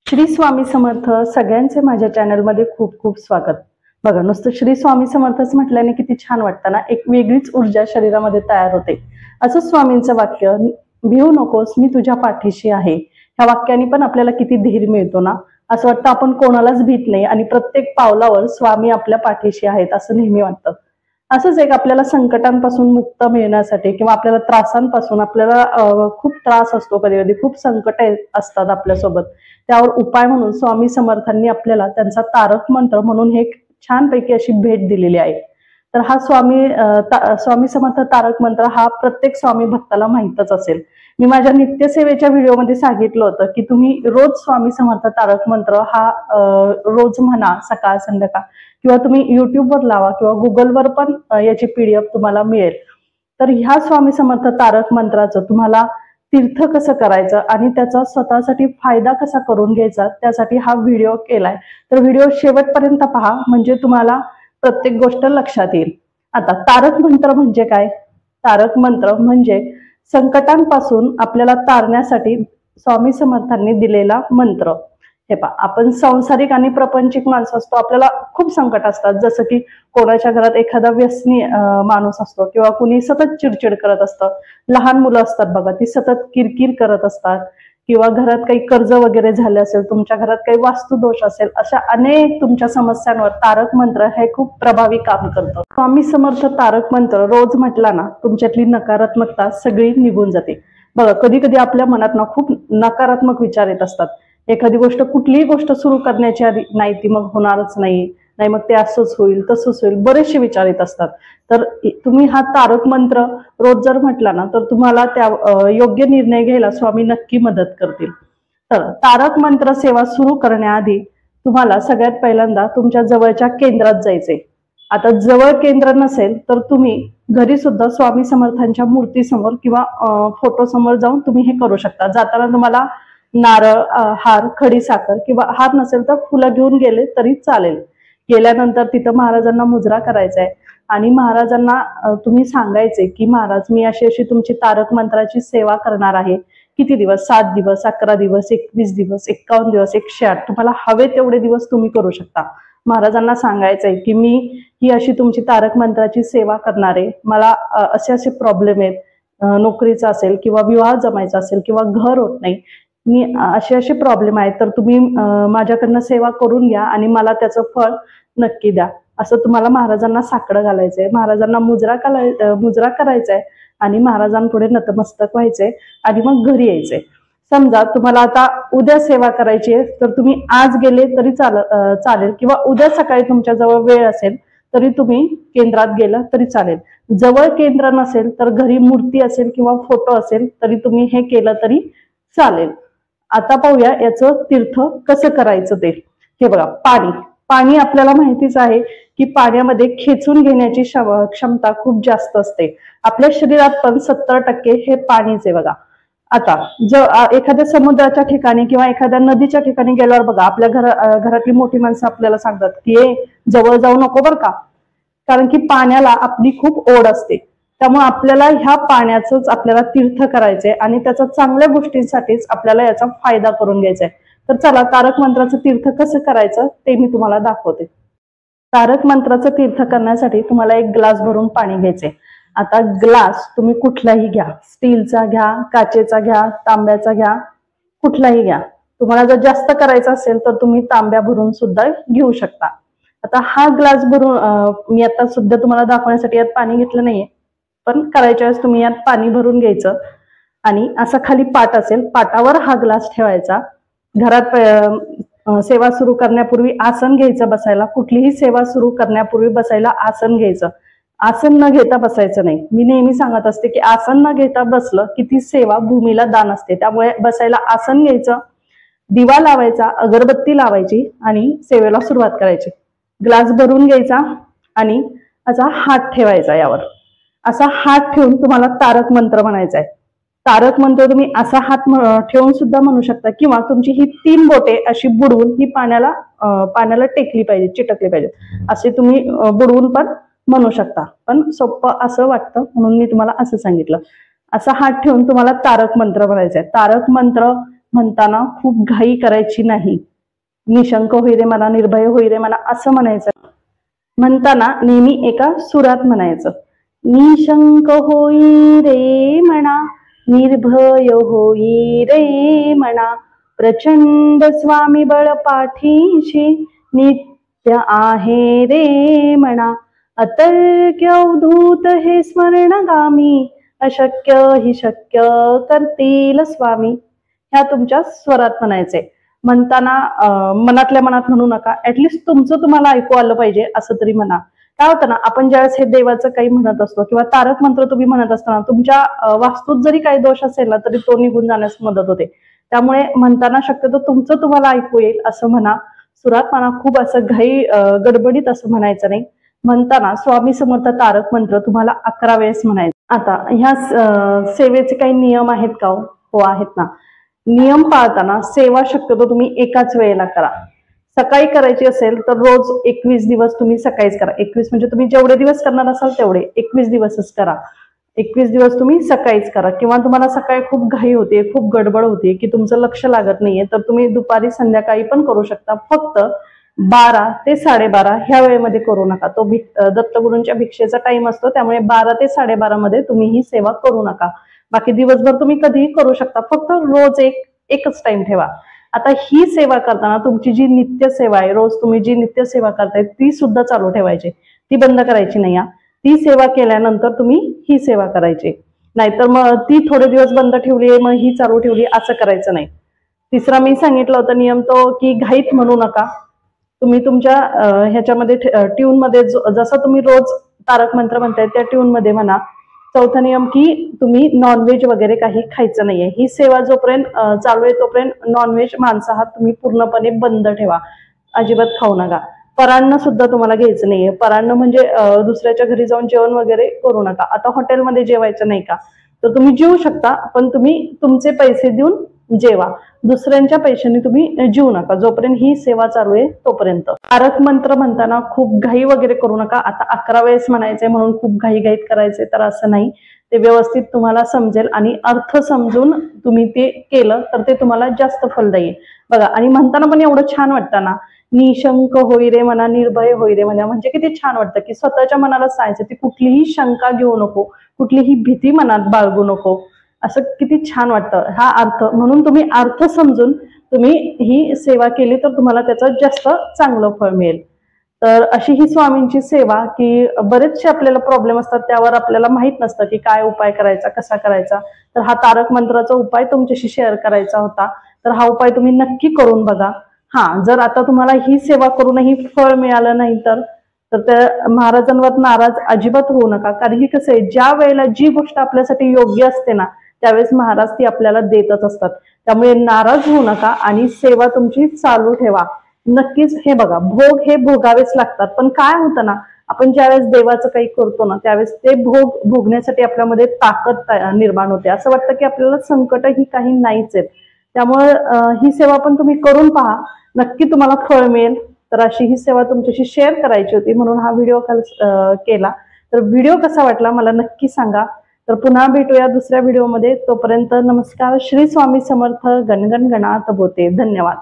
श्री स्वामी समर्थ सगळ्यांचे माझ्या चॅनलमध्ये खूप खूप स्वागत। बघा, नुसतं श्री स्वामी समर्थच म्हटल्याने किती छान वाटतं ना, एक वेगळीच ऊर्जा शरीरामध्ये तयार होते। असं स्वामींचं वाक्य, भिवू नकोस मी तुझ्या पाठीशी आहे, ह्या वाक्याने पण आपल्याला किती धीर मिळतो ना। असं वाटतं आपण कोणालाच भीत नाही आणि प्रत्येक पावलावर स्वामी आपल्या पाठीशी आहेत असं नेहमी वाटतं। असंच एक आपल्याला संकटांपासून मुक्त मिळण्यासाठी किंवा आपल्याला त्रासांपासून, आपल्याला खूप त्रास असतो, कधी कधी खूप संकट असतात आपल्यासोबत, त्यावर उपाय म्हणून स्वामी समर्थांनी आपल्याला त्यांचा तारक मंत्र म्हणून हे छानपैकी अशी भेट दिलेली आहे। तर हा स्वामी समर्थ तारक मंत्र हा प्रत्येक स्वामी भक्ताला माहीतच असेल। मी माझ्या नित्यसेवेच्या व्हिडिओमध्ये सांगितलं होतं की तुम्ही रोज स्वामी समर्थ तारक मंत्र हा रोज म्हणा, सकाळ संध्याकाळ, किंवा तुम्ही युट्यूबवर लावा किंवा गुगलवर पण याची PDF तुम्हाला मिळेल। तर ह्या स्वामी समर्थ तारक मंत्राचं तुम्हाला तीर्थ कसं करायचं आणि त्याचा स्वतःसाठी फायदा कसा करून घ्यायचा त्यासाठी हा व्हिडिओ केलाय। तर व्हिडिओ शेवटपर्यंत पहा, म्हणजे तुम्हाला प्रत्येक गोष्ट लक्षात येईल। आता तारक मंत्र म्हणजे काय? तारक मंत्र म्हणजे संकटांपासून आपल्याला तारण्यासाठी स्वामी समर्थांनी दिलेला मंत्र। हे पहा, आपण सांसारिक आणि प्रपंचिक माणसं असतो, आपल्याला खूप संकट असतात, जसं की कोणाच्या घरात एखादा व्यसनी माणूस असतो किंवा कुणी सतत चिडचिड करत असतं, लहान मुलं असतात बघा, ती सतत किरकिर करत असतात, किंवा घरात काही कर्ज वगैरे झाले असेल, तुमच्या घरात काही वास्तुदोष असेल, अशा अनेक तुमच्या समस्यांवर तारक मंत्र हे खूप प्रभावी काम करतं। स्वामी समर्थ तारक मंत्र रोज म्हटला ना, तुमच्यातली नकारात्मकता सगळी निघून जाते। बघा, कधी कधी आपल्या मनात ना खूप नकारात्मक विचार येत असतात। एखादी गोष्ट, कुठलीही गोष्ट सुरू करण्याच्या आधी नाही ती मग होणारच नाही मग ते असंच होईल तसंच होईल, बरेचसे विचार येत असतात। तर तुम्ही हा तारक मंत्र रोज जर म्हटला ना, तर तुम्हाला त्या योग्य निर्णय घ्यायला स्वामी नक्की मदत करतील। तर तारक मंत्र सेवा सुरू करण्याआधी तुम्हाला सगळ्यात पहिल्यांदा तुमच्या जवळच्या केंद्रात जायचंय। आता जवळ केंद्र नसेल तर तुम्ही घरी सुद्धा स्वामी समर्थांच्या मूर्तीसमोर किंवा फोटो समोर जाऊन तुम्ही हे करू शकता। जाताना तुम्हाला नारळ, हार, खडी साखर, किंवा हार नसेल तर फुलं घेऊन गेले तरी चालेल। गेल्यानंतर तिथं महाराजांना मुजरा करायचा आहे आणि महाराजांना तुम्ही सांगायचे की महाराज, मी अशी अशी तुमची तारक मंत्राची सेवा करणार आहे। किती दिवस? 7 दिवस, 11 दिवस, 21 दिवस, 51 दिवस, 108, तुम्हाला हवे तेवढे दिवस तुम्ही करू शकता। महाराजांना सांगायचंय की मी ही अशी तुमची तारक मंत्राची सेवा करणार आहे, मला असे असे प्रॉब्लेम आहेत, नोकरीचा असेल किंवा विवाह जमायचा असेल किंवा घर होत नाही, मी असे असे प्रॉब्लेम आहेत, तर तुम्ही माझ्याकडनं सेवा करून घ्या आणि मला त्याचं फळ नक्की द्या, असं तुम्हाला महाराजांना साकडं घालायचंय, महाराजांना मुजरा करायचाय आणि महाराजांपुढे नतमस्तक व्हायचंय आणि मग घरी यायचंय। समजा तुम्हाला आता उद्या सेवा करायची आहे, तर तुम्ही आज गेले तरी चालेल, किंवा उद्या सकाळी तुमच्या जवळ वेळ असेल तरी तुम्ही केंद्रात गेलं तरी चालेल। जवळ केंद्र नसेल तर घरी मूर्ती असेल किंवा फोटो असेल तरी तुम्ही हे केलं तरी चालेल। आता पाहूया याचं तीर्थ कसं करायचं ते। हे बघा, पाणी आपल्याला माहितीच आहे की पाण्यामध्ये खेचून घेण्याची क्षमता खूप जास्त असते। आपल्या शरीरात पण 70% हे पाणीच आहे बघा। आता एखाद्या समुद्राच्या ठिकाणी किंवा एखाद्या नदीच्या ठिकाणी गेल्यावर बघा, आपल्या घरातली मोठी माणसं आपल्याला सांगतात की जवळ जाऊ नको बरं का, कारण की पाण्याला आपली खूप ओढ असते। त्यामुळे आपल्याला ह्या पाण्याचंच आपल्याला तीर्थ करायचंय आणि त्याचा चांगल्या गोष्टींसाठीच आपल्याला याचा फायदा करून घ्यायचा आहे। तर चला, तारक मंत्राचं तीर्थ कसं करायचं ते मी तुम्हाला दाखवते। तारक मंत्राचं तीर्थ करण्यासाठी तुम्हाला एक ग्लास भरून पाणी घ्यायचंय। आता ग्लास तुम्ही कुठलाही घ्या, स्टीलचा घ्या, काचेचा घ्या, तांब्याचा घ्या, कुठलाही घ्या। तुम्हाला जर जास्त करायचं असेल तर तुम्ही तांब्या भरून सुद्धा घेऊ शकता। आता हा ग्लास भरून मी आता सुद्धा तुम्हाला दाखवण्यासाठी यात पाणी घेतलं नाहीये, पण करायच्या वेळेस तुम्ही यात पाणी भरून घ्यायचं आणि असा खाली पाट असेल, पाटावर हा ग्लास ठेवायचा। घरात सेवा सुरू करण्यापूर्वी आसन घ्यायचं बसायला, कुठलीही सेवा सुरू करण्यापूर्वी बसायला आसन घ्यायचं, आसन न घेता बसायचं नाही। मी नेहमी सांगत असते की आसन न घेता बसलं की ती सेवा भूमीला दान असते, त्यामुळे बसायला आसन घ्यायचं, दिवा लावायचा, अगरबत्ती लावायची आणि सेवेला सुरुवात करायची। ग्लास भरून घ्यायचा आणि असा हात ठेवायचा यावर, असा हात ठेवून तुम्हाला तारक मंत्र म्हणायचा आहे। तारक मंत्र तुम्ही असा हात ठेवून सुद्धा म्हणू शकता, किंवा तुमची ही 3 बोटे अशी बुडवून ही पाण्याला टेकली पाहिजे, चिटकली पाहिजे, असे तुम्ही बुडवून पण म्हणू शकता। पण सोपं असं वाटतं म्हणून मी तुम्हाला असं सांगितलं। असा हात ठेवून तुम्हाला तारक मंत्र म्हणायचा आहे। तारक मंत्र म्हणताना खूप घाई करायची नाही. निशंक होई रे मना, निर्भय होई रे मना असं म्हणायचं. म्हणताना नेहमी एका सुरात म्हणायचं. निशंक होई रे मना, निर्भय होई रे मना, प्रचंड स्वामी बळ पाठीशी, नित्य आहे रे मना. अतर्क्य अवधूत हे स्मरणगामी, अशक्य ही शक्य करतील स्वामी. ह्या तुमच्या स्वरात म्हणायचे. म्हणताना मनातल्या मनात म्हणू नका, ऍटलिस्ट तुमचं तुम्हाला ऐकू आलं पाहिजे असं तरी म्हणा. काय होतं ना, आपण ज्यावेळेस हे देवाचं काही म्हणत असतो किंवा तारक मंत्र तुम्ही म्हणत असताना तुमच्या वास्तूत जरी काही दोष असेल ना तरी तो निघून जाण्यास मदत होते. त्यामुळे म्हणताना शक्यतो तुमचं तुम्हाला ऐकू येईल असं म्हणा. सुरात म्हणा, खूप असं घाई गडबडीत असं म्हणायचं नाही. म्हणताना स्वामी समर्थ तारक मंत्र तुम्हाला 11 वेळेस म्हणायचं. आता ह्या सेवेचे काही नियम आहेत का? हो आहेत ना. नियम पाळताना सेवा शक्यतो तुम्ही एकाच वेळेला करा. सकाळी करायची असेल तर रोज 21 दिवस तुम्ही सकाळीच करा. 21 म्हणजे तुम्ही जेवढे दिवस करणार असाल तेवढे 21 दिवसच करा. 21 दिवस तुम्ही सकाळीच करा. किंवा तुम्हाला सकाळी खूप घाई होते, खूप गडबड होते की तुमचं लक्ष लागत नाहीये तर तुम्ही दुपारी संध्याकाळी पण करू शकता. फक्त 12 ते 12:30 ह्या वेळेमध्ये करू नका. तो दत्तगुरूंच्या भिक्षेचा टाइम असतो, त्यामुळे 12 ते 12:30 मध्ये तुम्ही ही सेवा करू नका. बाकी दिवसभर तुम्ही कधीही करू शकता. फक्त रोज एकच टाइम ठेवा. आता ही सेवा करताना तुमची जी नित्य सेवा आहे, रोज तुम्ही जी नित्य सेवा करताय ती सुद्धा चालू ठेवायची, ती बंद करायची नाही. ती सेवा केल्यानंतर तुम्ही ही सेवा करायची. नाहीतर मग ती थोडे दिवस बंद ठेवली मग ही चालू ठेवली असं करायचं नाही. तिसरा मी सांगितलं होता नियम तो की घाईत म्हणू नका. तुम्ही तुमच्या ह्याच्यामध्ये ट्यून मध्ये जसं तुम्ही रोज तारक मंत्र म्हणताय त्या ट्यून मध्ये म्हणा. चौथा नियम की तुम्ही नॉनव्हेज वगैरे काही खायचं नाहीये. ही सेवा जोपर्यंत चालू आहे तोपर्यंत नॉनव्हेज मांसाहार तुम्ही पूर्णपणे बंद ठेवा. अजिबात खाऊ नका. परान्न सुद्धा तुम्हाला घ्यायचं नाहीये. परान्न म्हणजे दुसऱ्याच्या घरी जाऊन जेवण वगैरे करू नका. आता हॉटेलमध्ये जेवायचं नाही का, तर तुम्ही जेवू शकता, पण तुम्ही तुमचे पैसे देऊन जेवा. दुसऱ्यांच्या पैशांनी तुम्ही जेवू नका जोपर्यंत ही सेवा चालू आहे तोपर्यंत. तारक मंत्र म्हणताना खूप घाई वगैरे करू नका. आता 11 वेळेस म्हणायचंय म्हणून खूप घाईघाईत करायचंय तर असं नाही. ते व्यवस्थित तुम्हाला समजेल आणि अर्थ समजून तुम्ही ते केलं तर ते तुम्हाला जास्त फलदायी बघा. आणि म्हणताना पण एवढं छान वाटतं ना, निशंक होई रे मना, निर्भय होई रे मना. म्हणजे किती छान वाटतं की स्वतःच्या मनाला सांगायचं, ती कुठलीही शंका घेऊ नको, कुठलीही भीती मनात बाळगू नको. असं किती छान वाटतं हा अर्थ. म्हणून तुम्ही अर्थ समजून तुम्ही ही सेवा केली तर तुम्हाला त्याचं जास्त चांगलं फळ मिळेल. तर अशी ही स्वामींची सेवा की बरेचसे आपल्याला प्रॉब्लेम असतात, त्यावर आपल्याला माहित नसतं की काय उपाय करायचा, कसा करायचा. तर हा तारक मंत्राचा उपाय तुमच्याशी शेअर करायचा होता. तर हा उपाय तुम्ही नक्की करून बघा. जर आता तुम्हाला ही सेवा करूनही फळ मिळालं नाही तर त्या महाराजांवर नाराज अजिबात होऊ नका. कारण की कसं आहे, ज्या वेळेला जी गोष्ट आपल्यासाठी योग्य असते ना त्यावेळेस महाराज ती आपल्याला देतच असतात. त्यामुळे नाराज होऊ नका आणि सेवा तुमची चालू ठेवा. नक्कीच हे बघा, भोग हे भोगावेच लागतात. पण काय होतं ना, आपण ज्यावेळेस देवाचं काही करतो ना त्यावेळेस ते भोगण्यासाठी आपल्यामध्ये ताकद निर्माण होते. असं वाटतं की आपल्याला संकट ही काही नाहीच आहेत. त्यामुळे ही सेवा पण तुम्ही करून पहा, नक्की तुम्हाला फळ मिळेल. तर अशी ही सेवा तुमच्याशी शेअर करायची होती म्हणून हा व्हिडिओ केला. तर व्हिडिओ कसा वाटला मला नक्की सांगा. तर पुन्हा भेटूया दुसऱ्या व्हिडिओमध्ये. तोपर्यंत नमस्कार. श्री स्वामी समर्थ. गणगण गणात बोते. धन्यवाद.